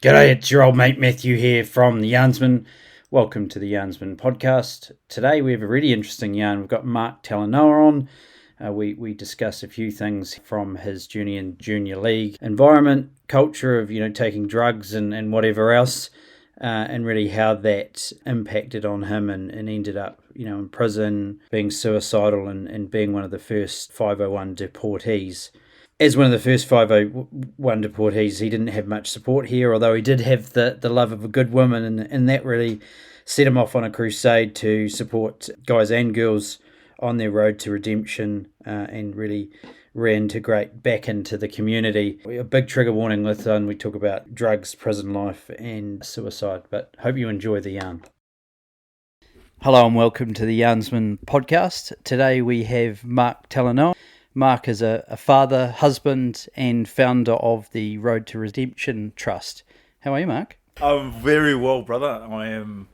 G'day, it's your old mate Matthew here from the Yarnsman. Welcome to the Yarnsman podcast. Today we have a really interesting yarn. We've got Mark Talanoa on. We discuss a few things from his junior league environment, culture of taking drugs and whatever else, and really how that impacted on him and ended up in prison, being suicidal and being one of the first 501 deportees. As one of the first 501 deportees, he didn't have much support here, although he did have the love of a good woman, and that really set him off on a crusade to support guys and girls on their road to redemption and really reintegrate back into the community. A big trigger warning with when we talk about drugs, prison life, and suicide, but hope you enjoy the yarn. Hello and welcome to the Yarnsman podcast. Today we have Mark Talanoa. Mark is a father, husband, and founder of the Road to Redemption Trust. How are you, Mark? I'm very well, brother. I am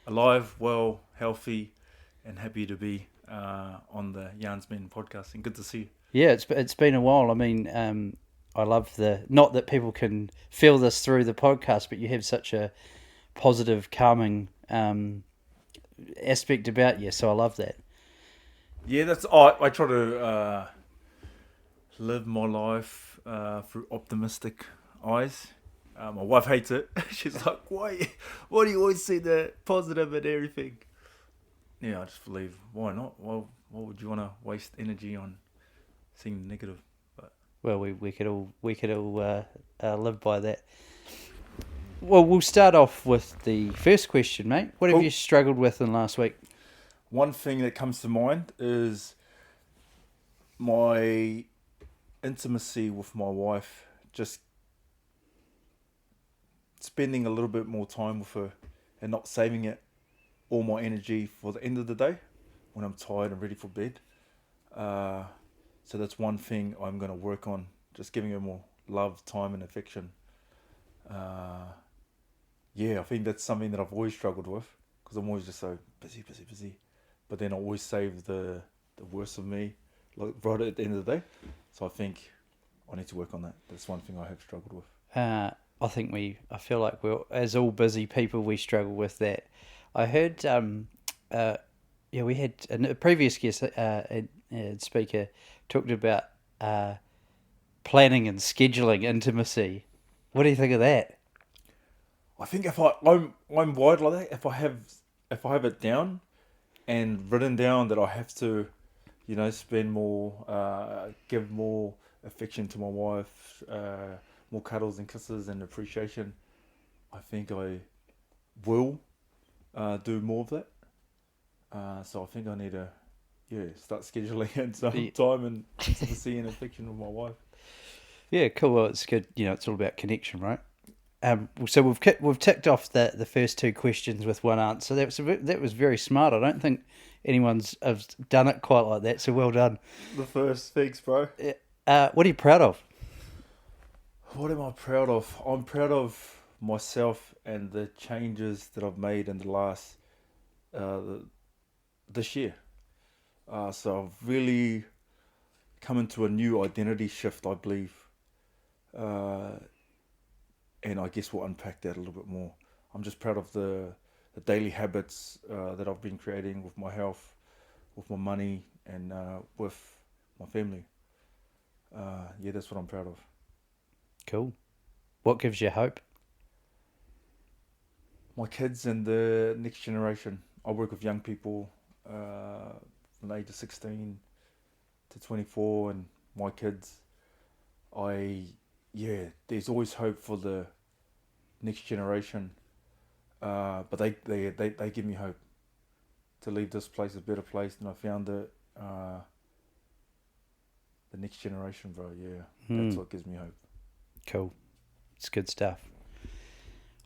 alive, well, healthy, and happy to be on the Yarnsman podcast. And good to see you. Yeah, it's been a while. I mean, I love not that people can feel this through the podcast, but you have such a positive, calming aspect about you. So I love that. Yeah, I try to live my life through optimistic eyes. My wife hates it. She's like, why do you always see the positive and everything? Yeah, I just believe, why not? Why would you want to waste energy on seeing the negative? But well, we could all live by that. Well, we'll start off with the first question, mate. What have you struggled with in last week? One thing that comes to mind is my intimacy with my wife, just spending a little bit more time with her and not saving all my energy for the end of the day when I'm tired and ready for bed. So that's one thing I'm going to work on, just giving her more love, time and affection. I think that's something that I've always struggled with because I'm always just so busy. But then I always save the worst of me right at the end of the day. So I think I need to work on that. That's one thing I have struggled with. I feel like as all busy people, we struggle with that. I heard, we had a previous guest, speaker, talked about planning and scheduling intimacy. What do you think of that? I think if I'm wired like that, if I have it down and written down that I have to, spend more, give more affection to my wife, more cuddles and kisses and appreciation, I think I will do more of that. So I think I need to, start scheduling in some time and intimacy and affection with my wife. Yeah, cool. Well, it's good. It's all about connection, right? So we've ticked off the first two questions with one answer. That was very smart. I don't think anyone's have done it quite like that. So well done. The first, thanks, bro. What are you proud of? What am I proud of? I'm proud of myself and the changes that I've made in the last this year. So I've really come into a new identity shift, I believe. And I guess we'll unpack that a little bit more. I'm just proud of the daily habits that I've been creating with my health, with my money, and with my family. That's what I'm proud of. Cool. What gives you hope? My kids and the next generation. I work with young people from the age of 16 to 24, and my kids. There's always hope for the next generation, but they give me hope to leave this place a better place than I found it. The next generation, bro. That's what gives me hope. Cool, it's good stuff.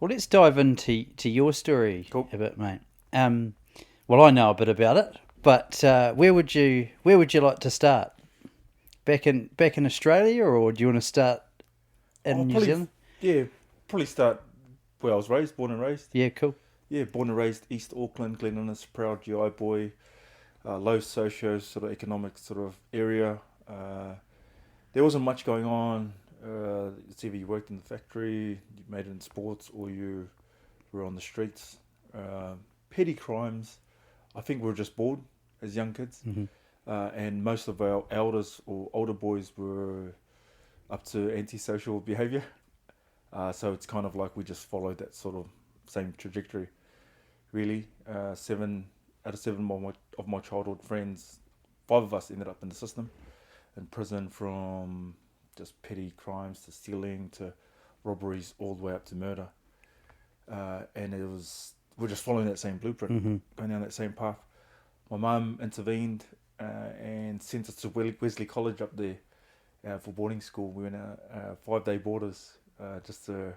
Well, let's dive into your story a bit, mate. Well, I know a bit about it, but where would you like to start? Back in Australia, or do you want to start in New Zealand? Yeah, probably start where I was born and raised. Yeah, cool. Yeah, born and raised East Auckland, Glen Innes, proud GI boy, low socio sort of economic sort of area. There wasn't much going on It's either you worked in the factory, you made it in sports, or you were on the streets. Petty crimes. I think we were just bored as young kids, Hmm. and most of our elders or older boys were up to antisocial behaviour. So it's kind of like we just followed that sort of same trajectory. Really, seven out of seven of my childhood friends, five of us ended up in the system, in prison, from just petty crimes to stealing to robberies, all the way up to murder. And we're just following that same blueprint, Hmm. going down that same path. My mum intervened and sent us to Wesley College up there for boarding school. We went 5-day boarders just to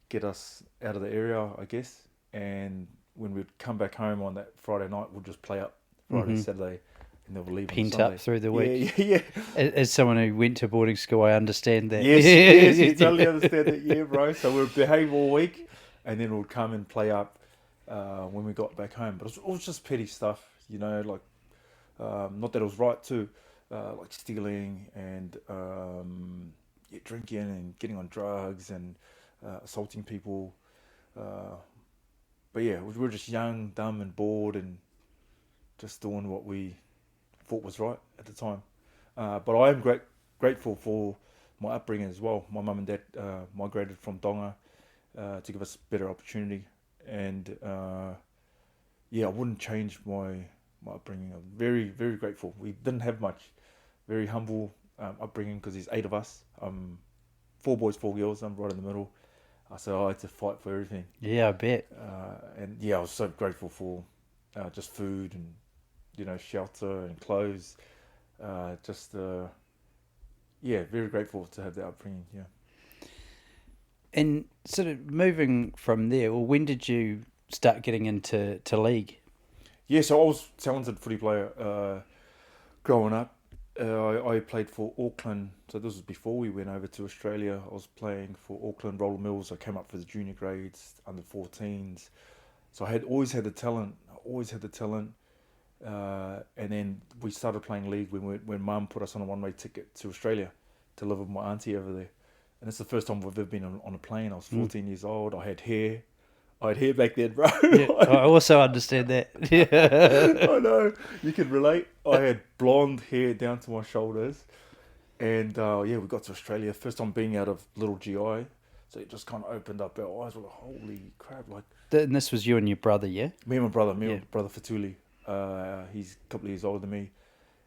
get us out of the area, I guess. And when we'd come back home on that Friday night, we'd just play up Friday, Hmm. Saturday, and then we'll leave on Pent Sunday. up through the Yeah, week. yeah, yeah. As someone who went to boarding school, I understand that. Yes, yes, you totally understand that, yeah, bro. So we'd behave all week, and then we'd come and play up when we got back home. But it was just petty stuff, like not that it was right too, like stealing and yeah, drinking and getting on drugs and assaulting people. Uh, but yeah, we were just young, dumb, and bored, and just doing what we thought was right at the time. But I am grateful for my upbringing as well. My mum and dad migrated from Tonga to give us better opportunity, and yeah, I wouldn't change my upbringing. I'm very, very grateful. We didn't have much. Very humble upbringing because there's 8 of us. 4 boys, 4 girls. I'm right in the middle. So I had to fight for everything. Yeah, I bet. And yeah, I was so grateful for just food and shelter and clothes. Just yeah, very grateful to have that upbringing. Yeah. And sort of moving from there, well, when did you start getting into league? Yeah, so I was a talented footy player growing up. I played for Auckland, so this was before we went over to Australia. I was playing for Auckland Roller Mills. I came up for the junior grades, under 14s. So I had always had the talent. And then we started playing league when Mum put us on a one-way ticket to Australia to live with my auntie over there. And it's the first time we've ever been on a plane. I was 14 years old. I had hair. I had hair back then, bro. Yeah, I also understand that. Yeah. I know. You can relate. I had blonde hair down to my shoulders. And yeah, we got to Australia. First time being out of little GI. So it just kind of opened up our eyes. We're like, holy crap. Like, And this was you and your brother, yeah? me and my brother, Yeah. Fatuli. He's a couple of years older than me.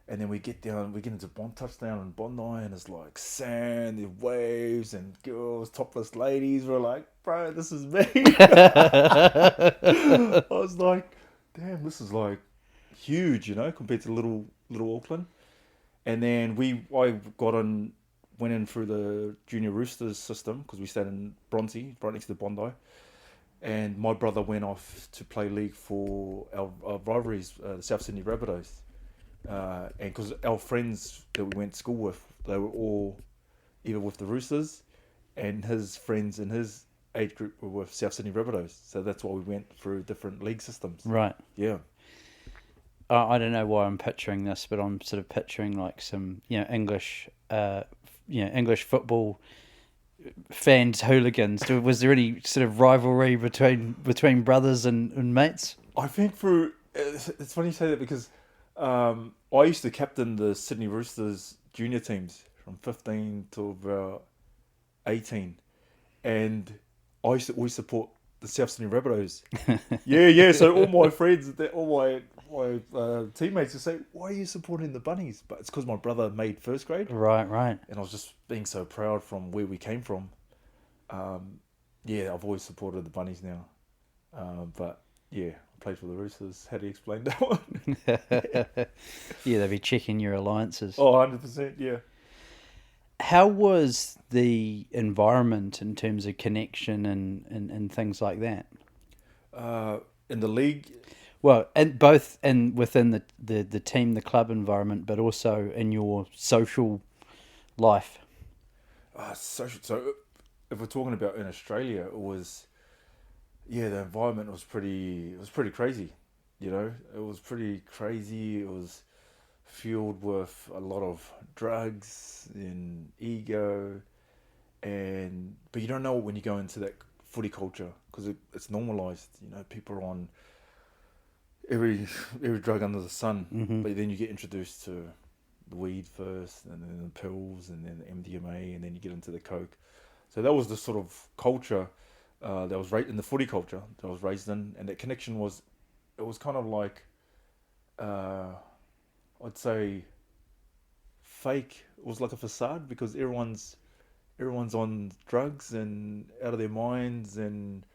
And then we get into touchdown in Bondi, and it's like sand, and waves, and girls, topless ladies. We're like, bro, this is me. I was like, damn, this is like huge, compared to little Auckland. And then I went in through the Junior Roosters system because we stayed in Bronte, right next to Bondi. And my brother went off to play league for our rivalries, the South Sydney Rabbitohs. And because our friends that we went to school with, they were all either with the Roosters, and his friends in his age group were with South Sydney Rabbitohs. So that's why we went through different league systems. Right. Yeah. I don't know why I'm picturing this, but I'm sort of picturing like some, English, English football fans, hooligans. Was there any sort of rivalry between brothers and mates? I think it's funny you say that because I used to captain the Sydney Roosters junior teams from 15 to about 18, and I used to always support the South Sydney Rabbitohs. Yeah. So all my friends, all my teammates would say, "Why are you supporting the Bunnies?" But it's because my brother made first grade, Right. and I was just being so proud from where we came from. Yeah, I've always supported the Bunnies now, but yeah, I played for the Roosters. How do you explain that one? Yeah, they'd be checking your alliances. Oh, 100%, yeah. How was the environment in terms of connection and things like that? In the league, Well, and both within the team, the club environment, but also in your social life. so if we're talking about in Australia, it was, yeah, the environment was pretty crazy. It was pretty crazy. It was fueled with a lot of drugs and ego. but you don't know when you go into that footy culture because it's normalized. You know, people are on every every drug under the sun, Mm-hmm. but then you get introduced to the weed first, and then the pills, and then the MDMA, and then you get into the coke. So that was the sort of culture that was right in the footy culture that I was raised in, and that connection was it was kind of like uh, I'd say fake. It was like a facade because everyone's on drugs and out of their minds, and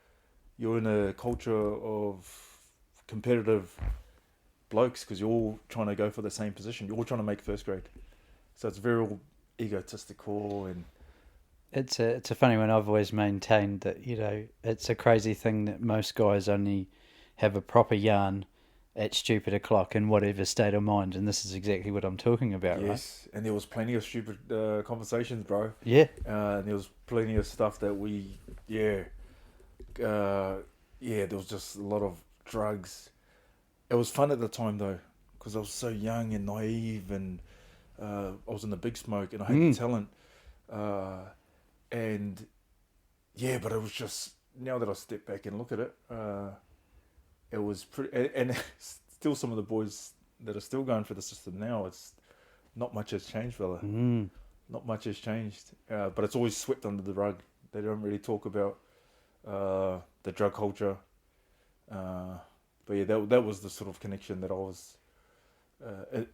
you're in a culture of competitive blokes because you're all trying to go for the same position. You're all trying to make first grade, so it's very egotistical and It's a funny one. I've always maintained that it's a crazy thing that most guys only have a proper yarn at stupid o'clock in whatever state of mind, and this is exactly what I'm talking about, right? yes, and there was plenty of stupid conversations, bro. Yeah. And there was plenty of stuff that yeah, uh, yeah, there was just a lot of drugs. It was fun at the time though, because I was so young and naive, and I was in the big smoke, and I had the Mm. talent, uh, and yeah, but it was just now that I step back and look at it, it was pretty, and still some of the boys that are still going for the system now, it's not much has changed, fella. Mm. Not much has changed, but it's always swept under the rug. They don't really talk about the drug culture. Uh, but yeah, that was the sort of connection that I was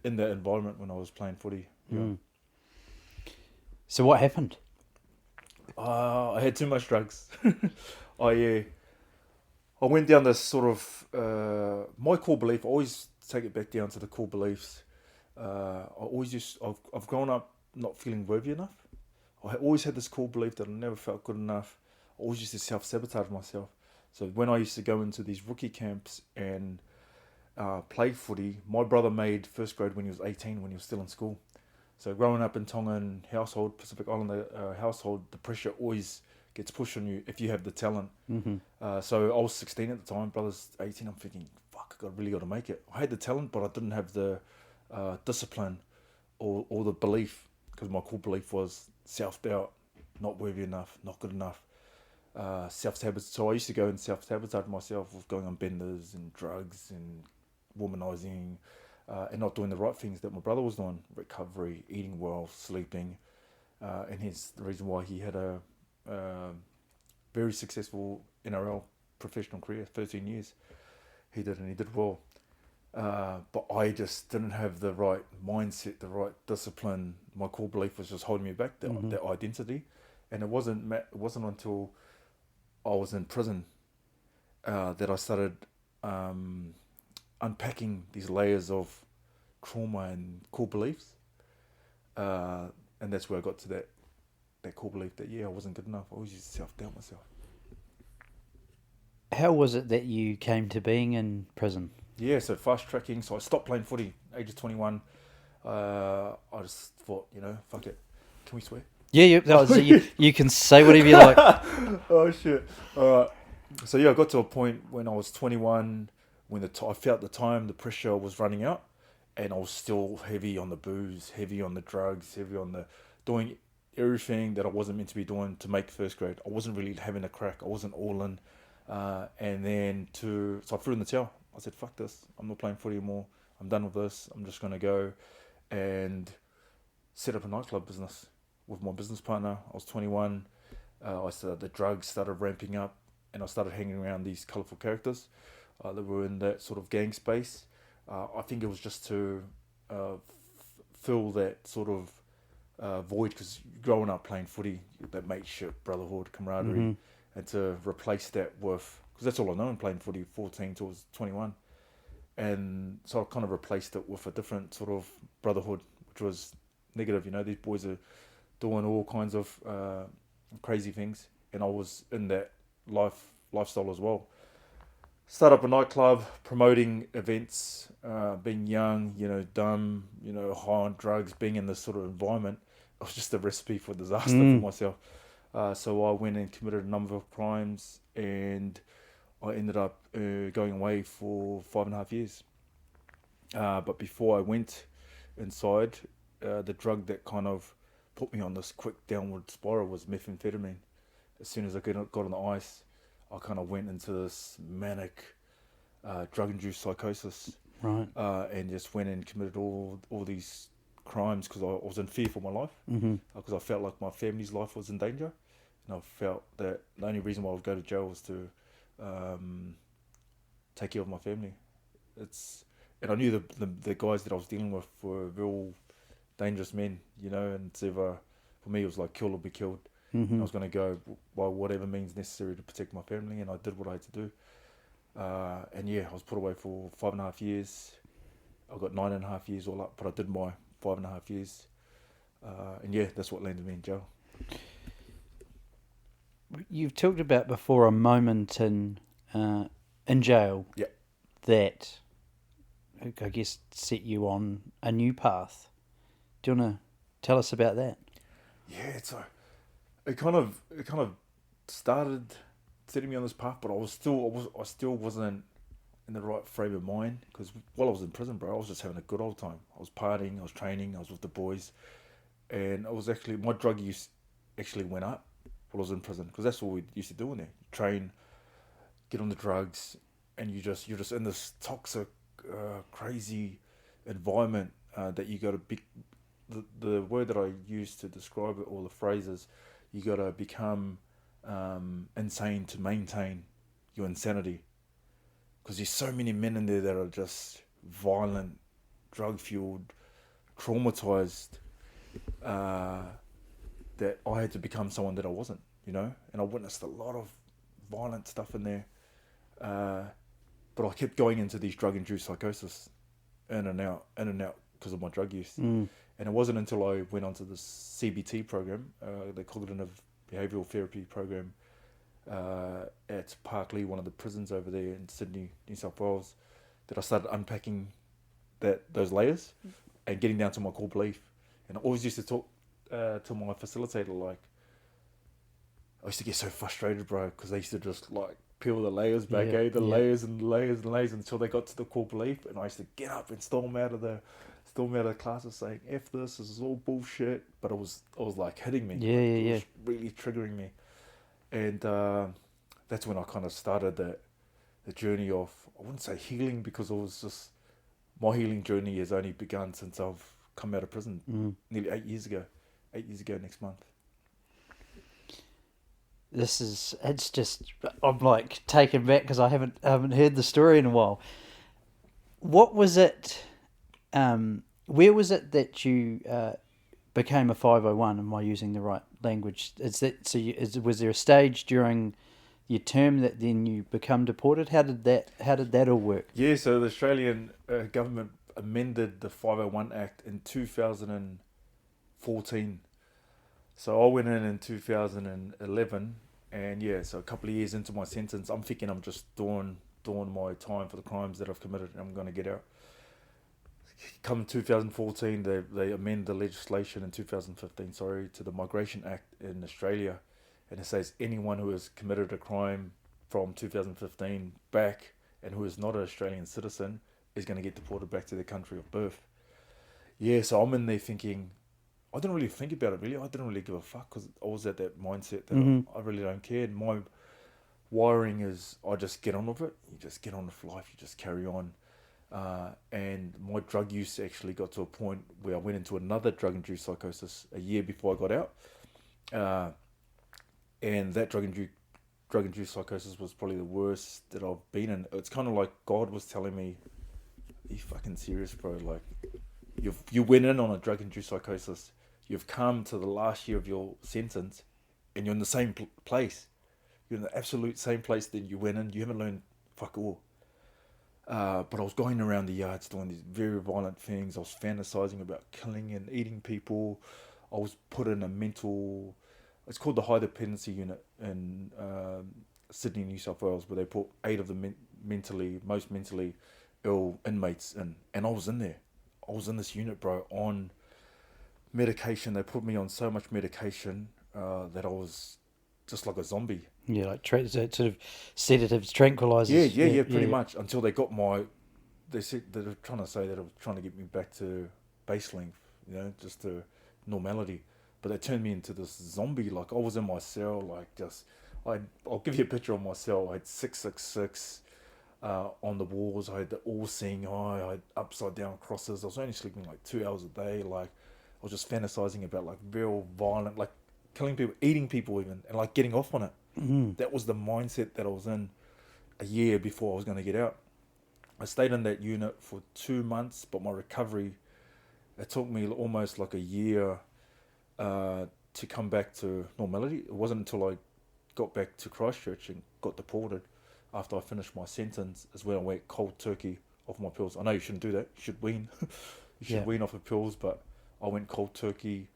in that environment when I was playing footy. Yeah. Mm. So what happened? I had too much drugs. I I went down this sort of my core belief. I always take it back down to the core beliefs. I've grown up not feeling worthy enough. I always had this core belief that I never felt good enough. I always used to self sabotage myself. So when I used to go into these rookie camps and play footy, my brother made first grade when he was 18, when he was still in school. So growing up in Tongan household, Pacific Islander household, the pressure always gets pushed on you if you have the talent. Mm-hmm. So I was 16 at the time, brother's 18. I'm thinking, fuck, really got to make it. I had the talent, but I didn't have the discipline or the belief, because my core belief was self-doubt, not worthy enough, not good enough, self-sabotage. So I used to go and self-sabotage myself with going on benders and drugs and womanizing, and not doing the right things that my brother was doing: recovery, eating well, sleeping, and hence the reason why he had a very successful NRL professional career, 13 years. He did, and he did well. But I just didn't have the right mindset, the right discipline. My core belief was just holding me back, Mm-hmm. that identity. And it wasn't until I was in prison that I started unpacking these layers of trauma and core beliefs. And that's where I got to that core belief that, yeah, I wasn't good enough. I always used to self-doubt myself. How was it that you came to being in prison? Yeah, so fast tracking. So I stopped playing footy, age of 21. I just thought, fuck it. Can we swear? Yeah, you can say whatever you like. Oh shit! All right. So yeah, I got to a point when I was 21 when I felt the time, the pressure was running out, and I was still heavy on the booze, heavy on the drugs, heavy on the doing everything that I wasn't meant to be doing to make first grade. I wasn't really having a crack. I wasn't all in. And then so I threw in the towel. I said, "Fuck this! I'm not playing footy anymore. I'm done with this. I'm just gonna go and set up a nightclub business with my business partner." I was 21. The drugs started ramping up, and I started hanging around these colourful characters that were in that sort of gang space. I think it was just to fill that sort of void, because growing up playing footy, that mateship, brotherhood, Mm-hmm. camaraderie, and to replace that with, because that's all I know in playing footy, 14 till I was 21. And so I kind of replaced it with a different sort of brotherhood, which was negative. These boys are doing all kinds of crazy things, and I was in that lifestyle as well. Start up a nightclub, promoting events, being young, dumb, high on drugs, being in this sort of environment. It was just a recipe for disaster for Mm. myself. So I went and committed a number of crimes, and I ended up going away for 5.5 years. But before I went inside, the drug that kind of put me on this quick downward spiral was methamphetamine. As soon as I got on the ice, I kind of went into this manic drug-induced psychosis, Right. and just went and committed all these crimes because I was in fear for my life, Mm-hmm. because I felt like my family's life was in danger, and I felt that the only reason why I would go to jail was to take care of my family. And I knew the guys that I was dealing with were real dangerous men, and it's either, for me, it was like kill or be killed. Mm-hmm. I was going to go by whatever means necessary to protect my family, and I did what I had to do. And yeah, I was put away for 5.5 years. I got 9.5 years all up, but I did my 5.5 years. And yeah, that's what landed me in jail. You've talked about before a moment in jail Yeah. that I guess set you on a new path. Do you want to tell us about that? Yeah, it kind of started setting me on this path, but I still wasn't in the right frame of mind, because while I was in prison, bro, I was just having a good old time. I was partying, I was training, I was with the boys, and my drug use actually went up while I was in prison, because that's what we used to do in there: train, get on the drugs, and you're just in this toxic, crazy environment that you got to be. The word that I use to describe it, or the phrases, you got to become insane to maintain your insanity, because there's so many men in there that are just violent, drug fueled, traumatized, that I had to become someone that I wasn't, and I witnessed a lot of violent stuff in there, but I kept going into these drug-induced psychosis, in and out, because of my drug use. And it wasn't until I went onto the CBT program, the Cognitive Behavioural Therapy program, at Parklea, one of the prisons over there in Sydney, New South Wales, that I started unpacking those layers and getting down to my core belief. And I always used to talk to my facilitator, like, I used to get so frustrated, bro, because they used to just like peel the layers back, layers and layers and layers until they got to the core belief, and I used to get up and storm out of the classes saying, "F this is all bullshit," but it was like hitting me. It was really triggering me, and that's when I kind of started the journey of, I wouldn't say healing, because it was just, my healing journey has only begun since I've come out of prison nearly 8 years ago. 8 years ago next month. It's just, I'm like taken back because I haven't heard the story in a while. What was it, where was it that you became a 501? Am I using the right language? Was there a stage during your term that then you become deported? How did that all work? Yeah, so the Australian government amended the 501 Act in 2014. So I went in 2011, and yeah, so a couple of years into my sentence, I'm thinking I'm just doing my time for the crimes that I've committed, and I'm going to get out. Come 2014, they amend the legislation in 2015, to the Migration Act in Australia, and it says anyone who has committed a crime from 2015 back and who is not an Australian citizen is going to get deported back to their country of birth. Yeah, so I'm in there thinking, I didn't really think about it, really. I didn't really give a fuck, because I was at that mindset that I really don't care. And my wiring is, I just get on with it. You just get on with life. You just carry on. And my drug use actually got to a point where I went into another drug-induced psychosis a year before I got out. And that drug-induced psychosis was probably the worst that I've been in. It's kind of like God was telling me, "Are you fucking serious, bro? Like, you went in on a drug-induced psychosis. You've come to the last year of your sentence, and you're in the same place. You're in the absolute same place that you went in. You haven't learned fuck all." But I was going around the yards doing these very violent things. I was fantasizing about killing and eating people. I was put in a mental... It's called the High Dependency Unit in Sydney, New South Wales, where they put 8 of the most mentally ill inmates in. And I was in there. I was in this unit, bro, on medication. They put me on so much medication that I was just like a zombie. Yeah, like sort of sedatives, tranquilizers. Yeah, pretty much. Until they got they said they were trying to say that I was trying to get me back to base length, just to normality. But they turned me into this zombie. Like I was in my cell, like just I'll give you a picture of my cell. I had 666 on the walls. I had the all seeing eye. I had upside down crosses. I was only sleeping like 2 hours a day. Like I was just fantasizing about like real violent, like killing people, eating people even, and like getting off on it. Mm. That was the mindset that I was in a year before I was going to get out. I stayed in that unit for 2 months, but my recovery, it took me almost like a year to come back to normality. It wasn't until I got back to Christchurch and got deported after I finished my sentence is when I went cold turkey off my pills. I know you shouldn't do that. You should wean. You should wean off of pills, but I went cold turkey.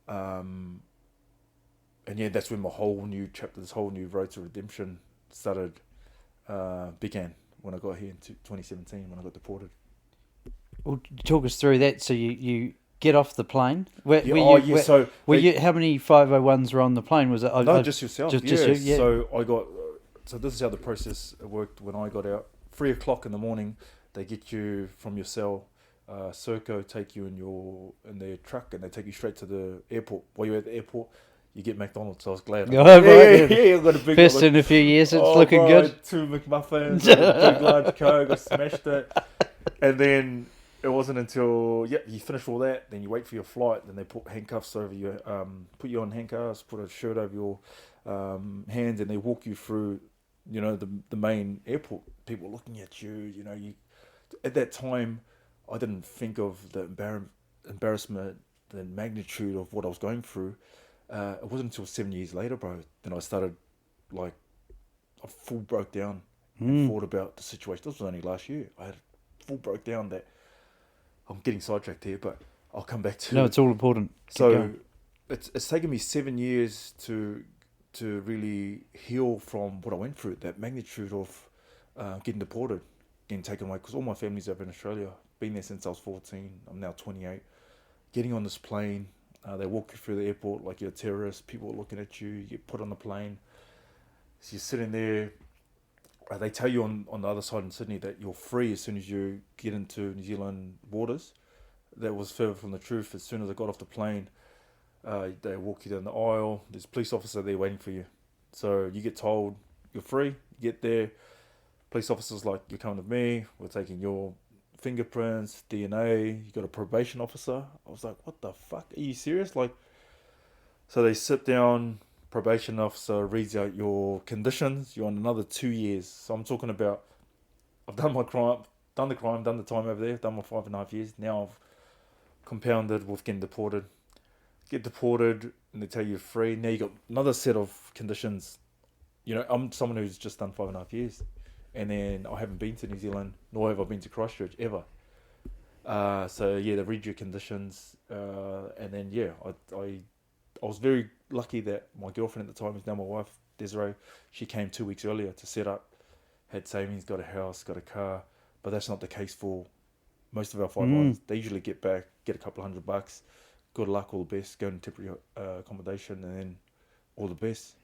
And yeah, that's when my whole new chapter, this whole new road to redemption began when I got here in 2017 when I got deported. Well, talk us through that. So you get off the plane. How many 501s were on the plane? Was it? Just yourself. Just you, yeah. So this is how the process worked when I got out. 3:00 in the morning, they get you from your cell. Serco take you in their truck and they take you straight to the airport. While you're at the airport, you get McDonald's. So I was glad. Yeah, I've got a big first in a few years. It's looking good. 2 McMuffins, a big large Coke. I smashed it, and then it wasn't until you finish all that, then you wait for your flight. Then they put handcuffs over you, put you on handcuffs, put a shirt over your hands, and they walk you through, the main airport. People looking at you, at that time, I didn't think of the embarrassment, the magnitude of what I was going through. It wasn't until 7 years later, bro, then I started, I full broke down and thought about the situation. This was only last year. I had full broke down that. I'm getting sidetracked here, but I'll come back to. No, it's all important. So it's taken me 7 years to really heal from what I went through. That magnitude of getting deported, getting taken away, because all my family's over in Australia. Been there since I was 14. I'm now 28. Getting on this plane, they walk you through the airport like you're a terrorist. People are looking at you. You get put on the plane. So you're sitting there. They tell you on the other side in Sydney that you're free as soon as you get into New Zealand waters. That was further from the truth. As soon as I got off the plane, they walk you down the aisle. There's a police officer there waiting for you. So you get told you're free. You get there. Police officer's like, you're coming with me. We're taking your fingerprints, DNA. You got a probation officer. I was like, what the fuck? Are you serious? So they sit down. Probation officer reads out your conditions. You're on another 2 years. So I'm talking about, I've done my crime, done the time over there, done my 5.5 years. Now I've compounded with getting deported. Get deported and they tell you you're free. Now you got another set of conditions. I'm someone who's just done 5.5 years. And then I haven't been to New Zealand, nor have I been to Christchurch ever. They read your conditions. And then, I was very lucky that my girlfriend at the time, who's now my wife, Desiree, she came 2 weeks earlier to set up, had savings, got a house, got a car, but that's not the case for most of our 5-1s. They usually get back, get a couple $100, good luck, all the best, go into temporary accommodation, and then all the best.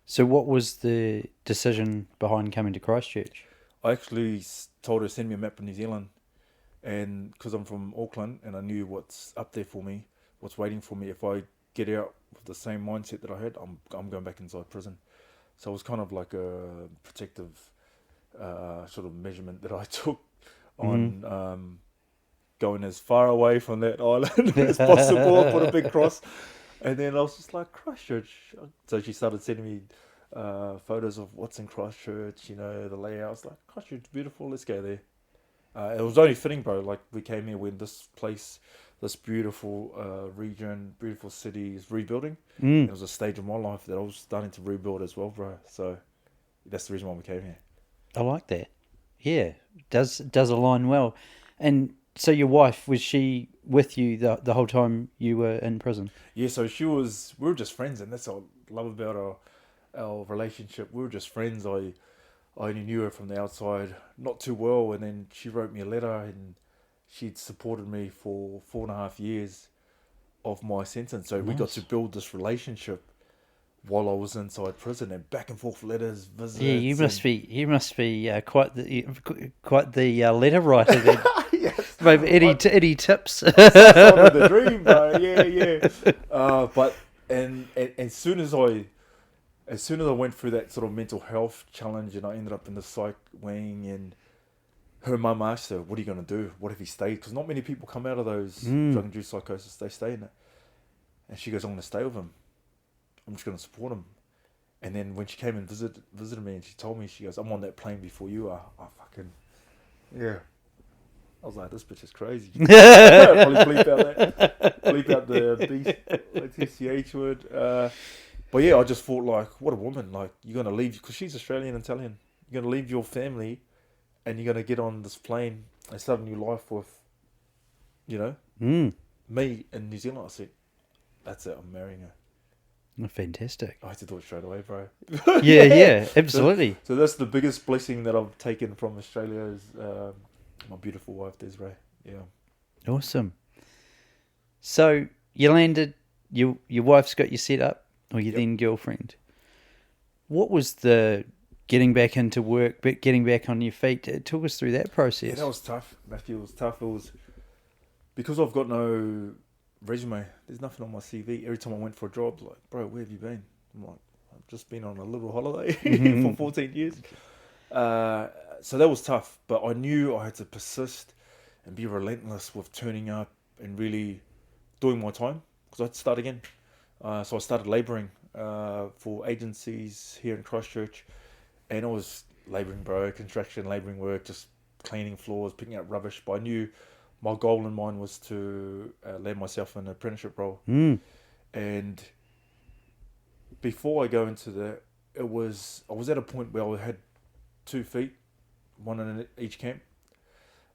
So what was the decision behind coming to Christchurch? I actually told her to send me a map of New Zealand, and because I'm from Auckland, and I knew what's up there for me, what's waiting for me if I get out with the same mindset that I had, I'm going back inside prison. So it was kind of like a protective sort of measurement that I took on going as far away from that island as possible. I put a big cross, and then I was just like, Christchurch. So she started sending me photos of what's in Christchurch, the layout. I was like, Christchurch is beautiful, let's go there. It was only fitting, bro. Like, we came here when this place, this beautiful region, beautiful city is rebuilding. It was a stage of my life that I was starting to rebuild as well, bro. So that's the reason why we came here. I like that. Yeah, does align well. And so your wife, was she with you the whole time you were in prison? Yeah, so we were just friends, and that's what I love about our relationship. We were just friends. I only knew her from the outside, not too well, and then she wrote me a letter, and she'd supported me for 4.5 years of my sentence. So we got to build this relationship while I was inside prison, and back and forth letters, visits. Yeah, you must be quite the letter writer then. Yes. Maybe any tips? Sounds like the dream, bro. Yeah. But and as soon as I went through that sort of mental health challenge, and I ended up in the psych wing, and her mum asked her, "What are you gonna do? What if he stayed?" Because not many people come out of those drug-induced psychosis; they stay in it. And she goes, "I'm gonna stay with him. I'm just gonna support him." And then when she came and visited me, and she told me, she goes, "I'm on that plane before you are." I fucking yeah. I was like, "This bitch is crazy." Probably bleep out the TCH word. But yeah, I just thought, like, what a woman! Like, you're gonna leave because she's Australian and Italian. You're gonna leave your family, and you're gonna get on this plane and start a new life with, me in New Zealand. I said, "That's it. I'm marrying her." Oh, fantastic. I had to do it straight away, bro. Yeah, absolutely. So that's the biggest blessing that I've taken from Australia is my beautiful wife, Desiree. Yeah. Awesome. So you landed, your wife's got you set up, or your then girlfriend. What was the getting back into work, but getting back on your feet? Talk us through that process. Yeah, that was tough, Matthew. It was tough. It was because I've got no resume. There's nothing on my CV. Every time I went for a job, like, "Bro, where have you been?" I'm like, "I've just been on a little holiday for 14 years." So that was tough, but I knew I had to persist and be relentless with turning up and really doing my time because I had to start again. So I started labouring for agencies here in Christchurch, and I was labouring, bro, construction, labouring work, just cleaning floors, picking up rubbish. But I knew my goal in mind was to land myself in an apprenticeship role. And before I go into that, I was at a point where I had 2 feet, one in each camp.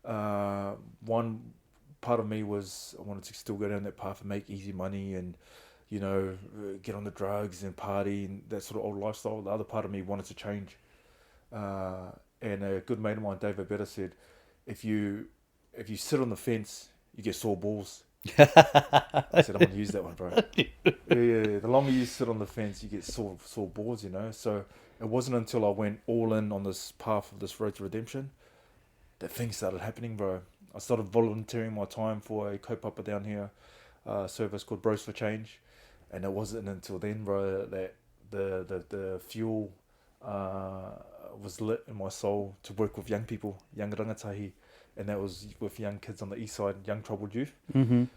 One part of me was I wanted to still go down that path and make easy money and get on the drugs and party and that sort of old lifestyle. The other part of me wanted to change. And a good mate of mine, David Better, said, if you sit on the fence, you get sore balls. I said, I'm going to use that one, bro. Yeah. The longer you sit on the fence, you get sore balls, So it wasn't until I went all in on this path of this road to redemption that things started happening, bro. I started volunteering my time for a kaupapa down here, service called Bros for Change. And it wasn't until then, bro, that the fuel was lit in my soul to work with young people, young rangatahi, and that was with young kids on the east side, young troubled youth, and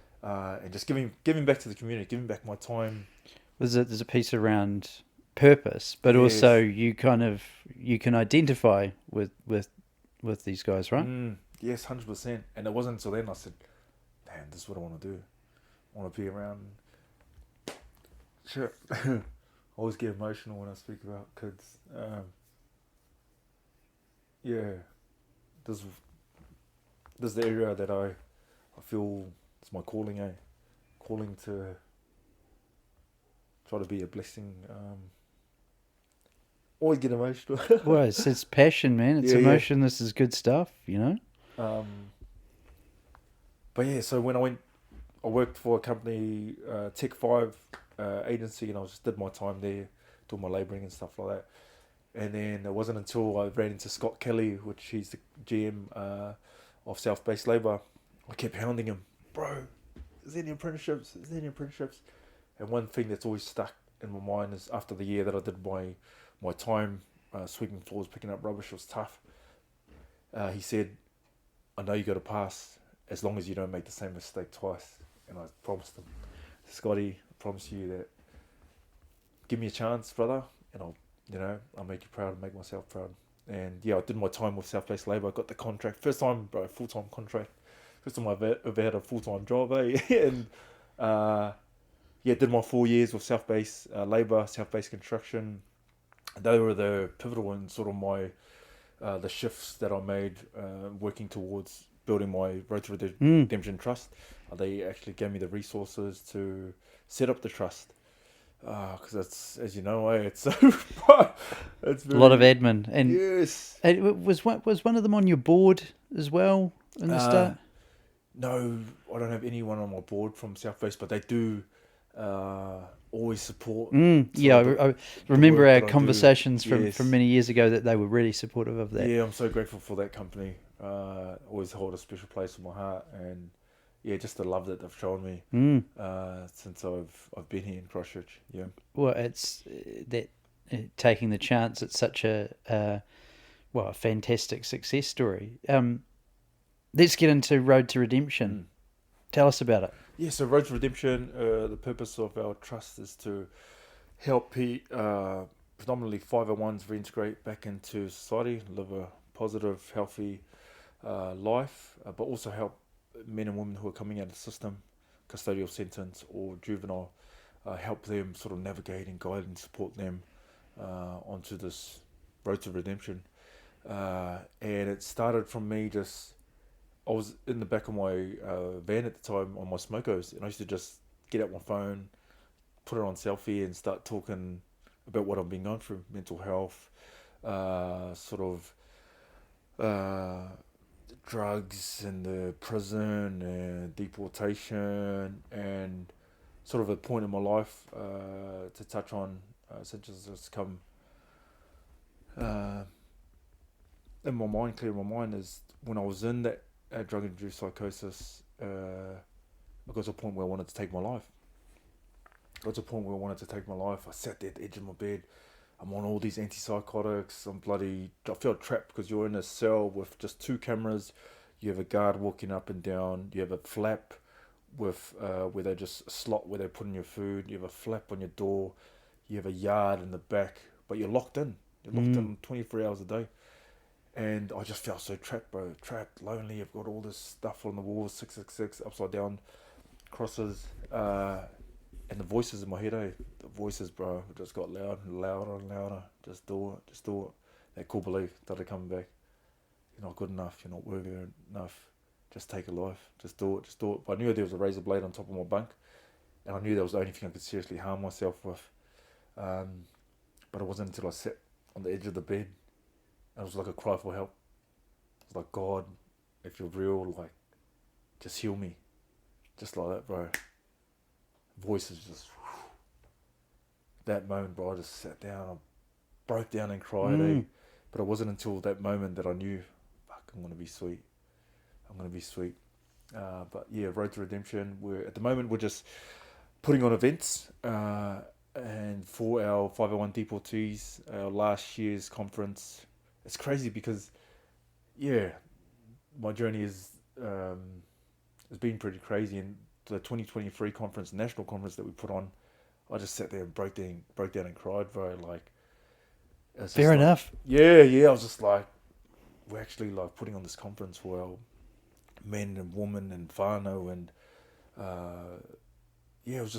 just giving back to the community, giving back my time. There's a piece around purpose, but also you can identify with these guys, right? Yes, 100%. And it wasn't until then I said, "Man, this is what I want to do. I want to be around." Sure. I always get emotional when I speak about kids. This is the area that I feel it's my calling, calling to try to be a blessing. Always get emotional. Well, it's passion, man. It's emotion. Yeah. This is good stuff, But yeah, so when I worked for a company, Tech 5 agency, and I just did my time there, doing my labouring and stuff like that. And then it wasn't until I ran into Scott Kelly, which he's the GM of South Base Labour. I kept hounding him, "Bro, is there any apprenticeships? Is there any apprenticeships?" And one thing that's always stuck in my mind is after the year that I did my time sweeping floors, picking up rubbish, was tough. He said, "I know you got to pass as long as you don't make the same mistake twice." And I promised him, "Scotty, I promise you that. Give me a chance, brother, and I'll make you proud and make myself proud." And yeah, I did my time with South Base Labour. I got the contract. First time, bro, full-time contract. First time I've ever had a full-time job, and did my 4 years with South Base Labour, South Base Construction. They were the pivotal in sort of my the shifts that I made working towards building my Road to Redemption Trust. They actually gave me the resources to set up the trust. Because it's, as you know, it's it's very, a lot of admin, and yes. Was one of them on your board as well in the start? No, I don't have anyone on my board from South Base, but they do always support. Yeah, I The remember work our that I do. conversations from Yes. many years ago that they were really supportive of that. Yeah, I'm so grateful for that company. Always hold a special place in my heart, and yeah, just the love that they've shown me since I've been here in Christchurch. Yeah. Well, it's that taking the chance. It's such a fantastic success story. Let's get into Road to Redemption. Mm. Tell us about it. Yeah. So Road to Redemption. The purpose of our trust is to help predominantly 501s reintegrate back into society, live a positive, healthy life, but also help men and women who are coming out of the system, custodial sentence or juvenile, help them sort of navigate and guide and support them onto this road to redemption. And it started from me just, I was in the back of my van at the time on my smokos, and I used to just get out my phone, put it on selfie, and start talking about what I've been going through, mental health, sort of drugs and the prison and deportation, and sort of a point in my life to touch on, such as has come uh, in my mind, clear in my mind, is when I was in that drug-induced psychosis. I got to a point where I wanted to take my life. Got to a point where I wanted to take my life. I sat there at the edge of my bed. I'm on all these antipsychotics. I felt trapped because you're in a cell with just two cameras. You have a guard walking up and down. You have a flap with where they just slot where they're putting your food. You have a flap on your door. You have a yard in the back, but you're locked in. You're locked in 24 hours a day. And I just felt so trapped, bro. Trapped, lonely. I've got all this stuff on the walls, 666, upside down crosses. And the voices in my head, the voices, bro, just got louder and louder and louder. Just do it, just do it. That cool belief started coming back. You're not good enough, you're not worthy enough. Just take a life, just do it, just do it. But I knew there was a razor blade on top of my bunk, and I knew that was the only thing I could seriously harm myself with. But it wasn't until I sat on the edge of the bed, and it was like a cry for help. It was like, God, if you're real, like, just heal me. Just like that, bro. Voices just, that moment, bro, I just sat down, I broke down and cried, But it wasn't until that moment that I knew, fuck, I'm gonna be sweet. I'm gonna be sweet. But yeah, Road to Redemption. At the moment we're just putting on events, and for our 501 deportees, our last year's conference. It's crazy because, yeah, my journey has been pretty crazy, and the 2023 conference, national conference that we put on, I just sat there and broke down and cried, bro. Like, Fair enough. Yeah. I was just like, we're actually like putting on this conference for our men and women and whānau, and yeah, it was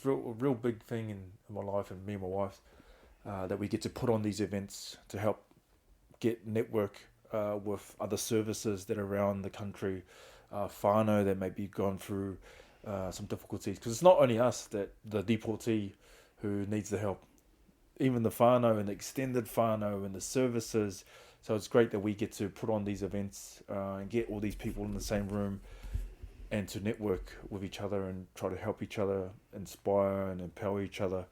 a real big thing in my life, and me and my wife, that we get to put on these events to help get network with other services that are around the country, whānau that may be gone through some difficulties, because it's not only us, that the deportee who needs the help, even the whānau and the extended whānau and the services. So it's great that we get to put on these events and get all these people in the same room and to network with each other and try to help each other, inspire and empower each other.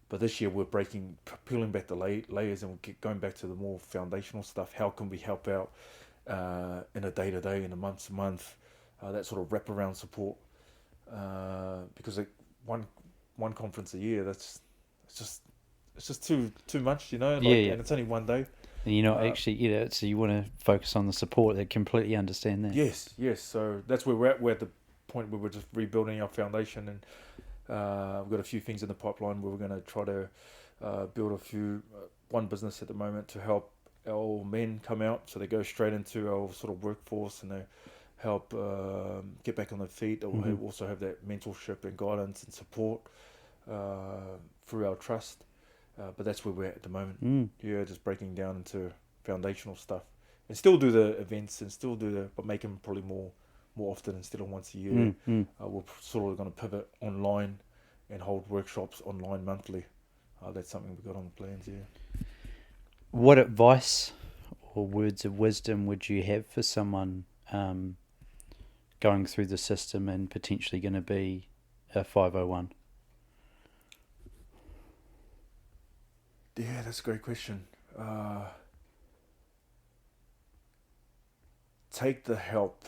But this year we're peeling back the layers, and we're going back to the more foundational stuff. How can we help out in a day-to-day, in a month-to-month, that sort of wraparound support? Because one conference a year, it's just too much, Yeah. and it's only one day. And you're not actually, so you want to focus on the support. They completely understand that. Yes. So that's where we're at. We're at the point where we're just rebuilding our foundation, and we've got a few things in the pipeline where we're going to try to build one business at the moment to help our men come out, so they go straight into our sort of workforce, and they help get back on their feet. They'll also have that mentorship and guidance and support through our trust. But that's where we're at the moment. Yeah, just breaking down into foundational stuff, and still do the events, and but make them probably more often instead of once a year. We're sort of going to pivot online and hold workshops online monthly. That's something we've got on the plans. Yeah. What advice or words of wisdom would you have for someone going through the system and potentially going to be a 501? Yeah, that's a great question. Take the help.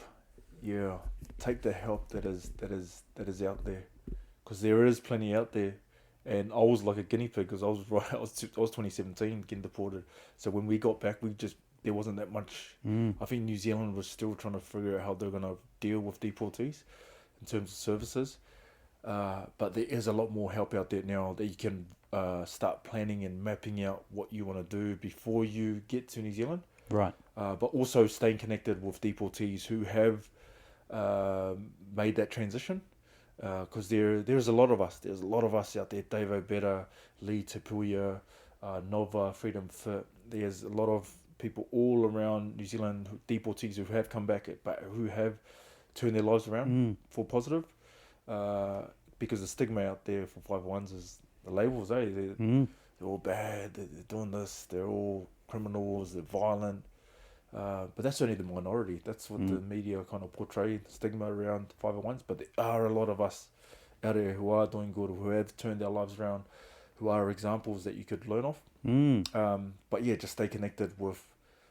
Yeah, take the help that is out there, because there is plenty out there. And I was like a guinea pig because I was right. I was 2017 getting deported. So when we got back, we just there wasn't that much. Mm. I think New Zealand was still trying to figure out how they're gonna deal with deportees in terms of services. But there is a lot more help out there now that you can start planning and mapping out what you want to do before you get to New Zealand. Right. But also staying connected with deportees who have made that transition. Because there's a lot of us. There's a lot of us out there. Dave Obeta, Lee Tapuia, Nova, Freedom Fit. There's a lot of people all around New Zealand, deportees who have come back, but who have turned their lives around Mm. for positive. Because the stigma out there for 501s is the labels, eh? Mm. They're all bad, they're doing this, they're all criminals, they're violent. But that's only the minority. That's what the media kind of portray, stigma around 501s. But there are a lot of us out there who are doing good, who have turned their lives around, who are examples that you could learn off. But yeah, just stay connected with,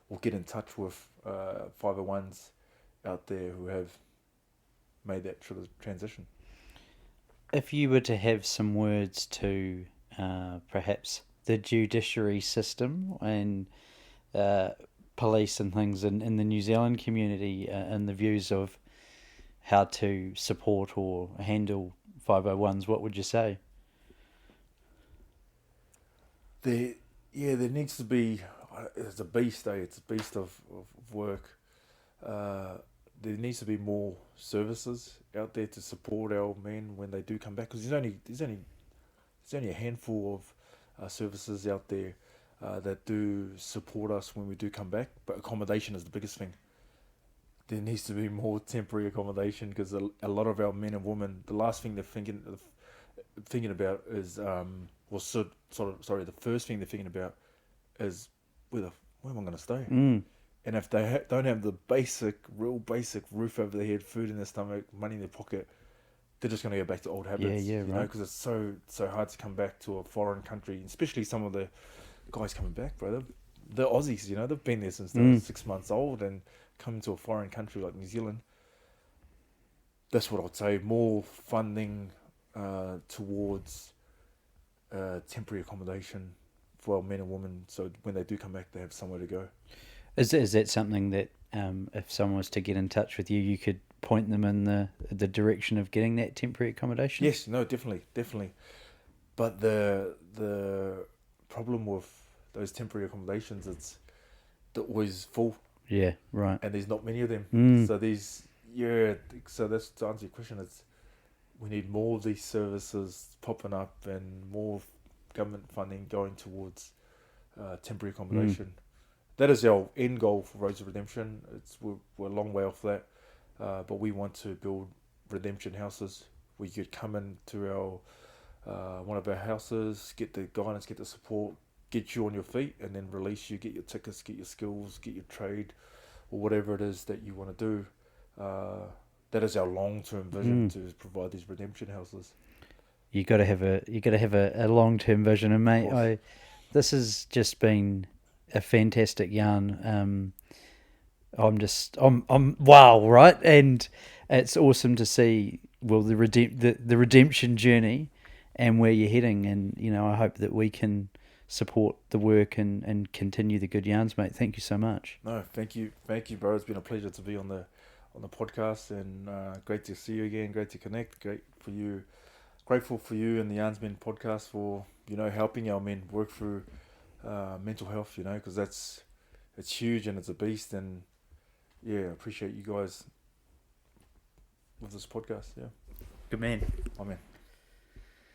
or get in touch with 501s out there who have made that sort of transition. If you were to have some words to perhaps the judiciary system and police and things in the New Zealand community and the views of how to support or handle 501s, what would you say? There needs to be. It's a beast, eh? It's a beast of work. There needs to be more services out there to support our men when they do come back. Because there's only a handful of services out there that do support us when we do come back. But accommodation is the biggest thing. There needs to be more temporary accommodation because a lot of our men and women, the last thing they're thinking about is the first thing they're thinking about is where am I going to stay? And if they don't have the real basic roof over their head, food in their stomach, money in their pocket, they're just going to go back to old habits. Yeah, right. Because it's so hard to come back to a foreign country, especially some of the guys coming back, bro. The Aussies, they've been there since they were 6 months old, and coming to a foreign country like New Zealand. That's what I'd say. More funding towards temporary accommodation for our men and women, so when they do come back, they have somewhere to go. Is that something that if someone was to get in touch with you, you could point them in the direction of getting that temporary accommodation? Yes, no, definitely. But the problem with those temporary accommodations, they're always full. Yeah, right. And there's not many of them. So that's to answer your question. We need more of these services popping up and more government funding going towards temporary accommodation. That is our end goal for Roads of Redemption. We're a long way off that, but we want to build redemption houses where you could come into our one of our houses, get the guidance, get the support, get you on your feet, and then release you, get your tickets, get your skills, get your trade, or whatever it is that you want to do. That is our long-term vision, to provide these redemption houses. You got to have a long-term vision, and mate, this has just been a fantastic yarn. I'm wow, right? And it's awesome to see the redemption journey and where you're heading, and I hope that we can support the work and continue the good yarns, mate. Thank you so much. No, thank you, bro. It's been a pleasure to be on the podcast, and great to see you again. Great to connect. Grateful for you and the Yarnsmen podcast for helping our men work through mental health. Because it's huge and it's a beast, and yeah, I appreciate you guys with this podcast. Yeah, Good man. Amen.